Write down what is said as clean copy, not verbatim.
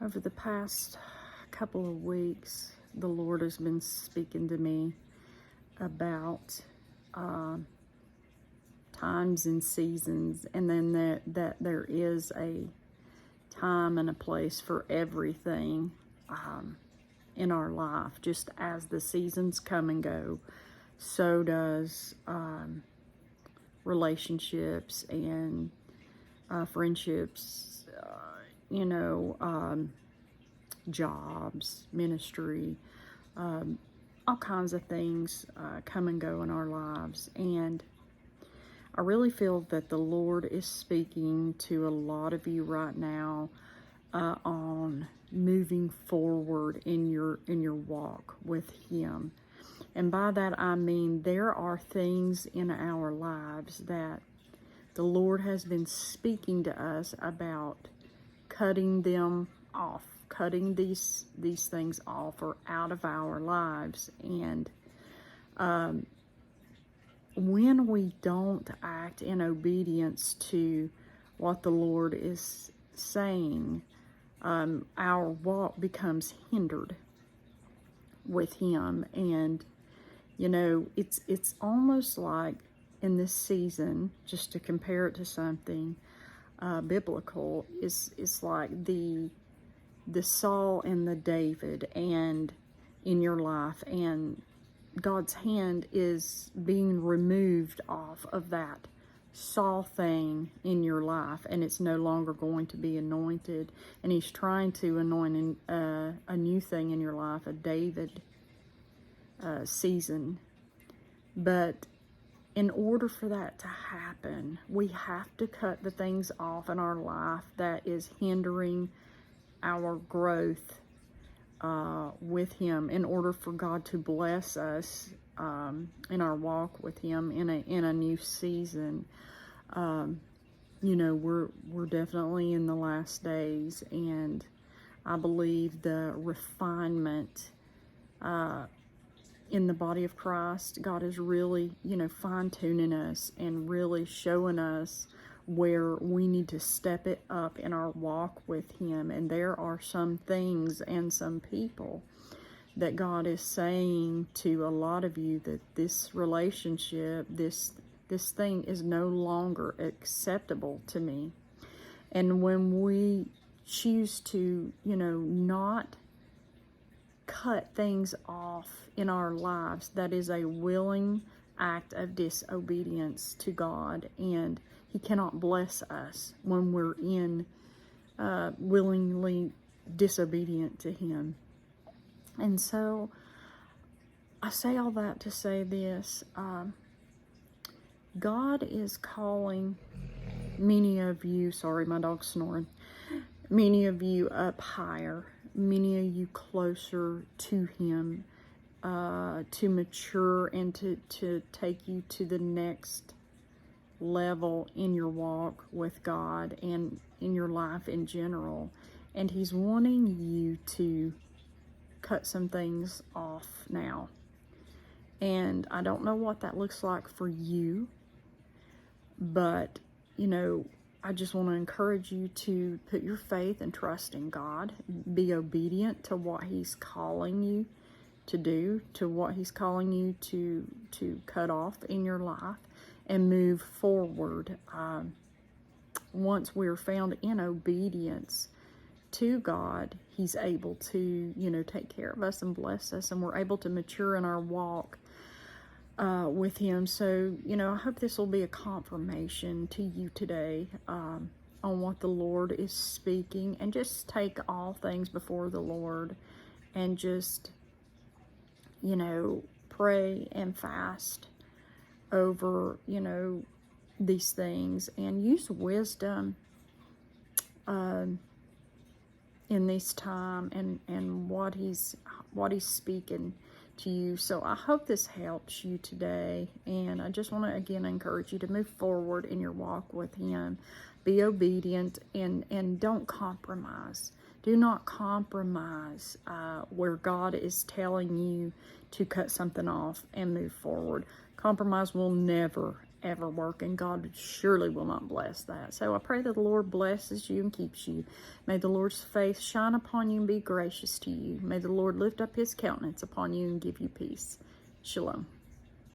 Over the past couple of weeks, the Lord has been speaking to me about times and seasons, and then that there is a time and a place for everything in our life. Just as the seasons come and go, so does relationships and friendships, jobs, ministry, all kinds of things come and go in our lives. And I really feel that the Lord is speaking to a lot of you right now on moving forward in your walk with Him. And by that I mean there are things in our lives that the Lord has been speaking to us about cutting them off, cutting these things off or out of our lives. And when we don't act in obedience to what the Lord is saying, our walk becomes hindered with Him. And it's almost like in this season, just to compare it to something biblical, is like the Saul and the David and in your life, and God's hand is being removed off of that Saul thing in your life, and it's no longer going to be anointed, and He's trying to anoint a new thing in your life, a David season. But in order for that to happen, we have to cut the things off in our life that is hindering our growth with Him, in order for God to bless us in our walk with Him in a new season. We're definitely in the last days, and I believe the refinement in the body of Christ, God is really, fine-tuning us and really showing us where we need to step it up in our walk with Him. And there are some things and some people that God is saying to a lot of you that this relationship, this thing is no longer acceptable to me. And when we choose to, not cut things off in our lives, that is a willing act of disobedience to God, and He cannot bless us when we're in willingly disobedient to Him. And so I say all that to say this: God is calling many of you, sorry, my dog's snoring, many of you up higher, many of you closer to Him, to mature and to take you to the next level in your walk with God and in your life in general. And He's wanting you to cut some things off now. And I don't know what that looks like for you, but I just want to encourage you to put your faith and trust in God. Be obedient to what He's calling you to do, to what He's calling you to cut off in your life, and move forward. Once we're found in obedience to God, He's able to, take care of us and bless us, and we're able to mature in our walk with Him. So, I hope this will be a confirmation to you today on what the Lord is speaking, and just take all things before the Lord and just, pray and fast over, these things, and use wisdom in this time and what he's speaking to you. So I hope this helps you today, and I just want to again encourage you to move forward in your walk with Him. Be obedient, and don't compromise. Do not compromise where God is telling you to cut something off and move forward. Compromise will never ever work, and God surely will not bless that. So I pray that the Lord blesses you and keeps you. May the Lord's face shine upon you and be gracious to you. May the Lord lift up his countenance upon you and give you peace. Shalom.